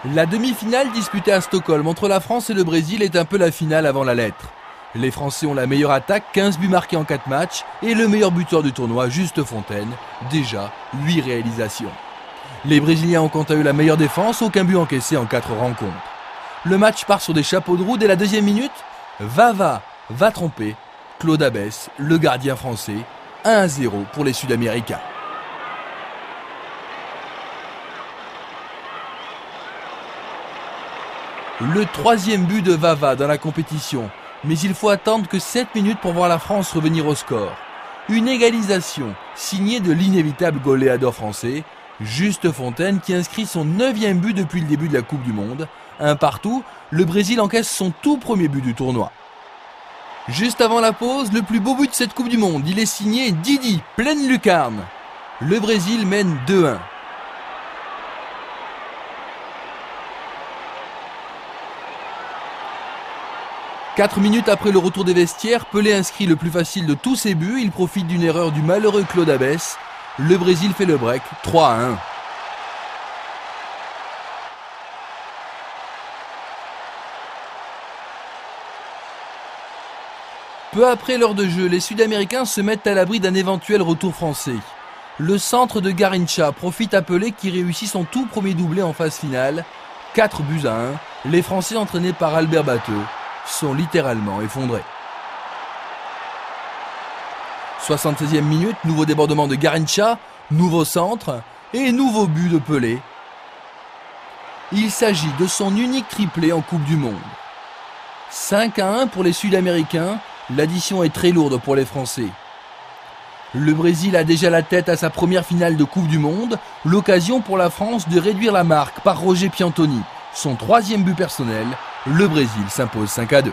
La demi-finale disputée à Stockholm entre la France et le Brésil est un peu la finale avant la lettre. Les Français ont la meilleure attaque, 15 buts marqués en 4 matchs, et le meilleur buteur du tournoi, Juste Fontaine, déjà 8 réalisations. Les Brésiliens ont quant à eux la meilleure défense, aucun but encaissé en 4 rencontres. Le match part sur des chapeaux de roue dès la deuxième minute. Vava va tromper Claude Abès, le gardien français, 1-0 pour les Sud-Américains. Le troisième but de Vava dans la compétition, mais il faut attendre que 7 minutes pour voir la France revenir au score. Une égalisation signée de l'inévitable goléador français, Juste Fontaine, qui inscrit son 9e but depuis le début de la Coupe du Monde. Un partout, le Brésil encaisse son tout premier but du tournoi. Juste avant la pause, le plus beau but de cette Coupe du Monde, il est signé Didi, pleine lucarne. Le Brésil mène 2-1. Quatre minutes après le retour des vestiaires, Pelé inscrit le plus facile de tous ses buts. Il profite d'une erreur du malheureux Claude Abès. Le Brésil fait le break, 3-1. Peu après l'heure de jeu, les Sud-Américains se mettent à l'abri d'un éventuel retour français. Le centre de Garrincha profite à Pelé qui réussit son tout premier doublé en phase finale. 4-1. Les Français entraînés par Albert Batteux sont littéralement effondrés. 76e minute, nouveau débordement de Garrincha, nouveau centre et nouveau but de Pelé. Il s'agit de son unique triplé en Coupe du Monde. 5-1 pour les Sud-Américains, l'addition est très lourde pour les Français. Le Brésil a déjà la tête à sa première finale de Coupe du Monde, l'occasion pour la France de réduire la marque par Roger Piantoni. Son 3e but personnel, le Brésil s'impose 5-2.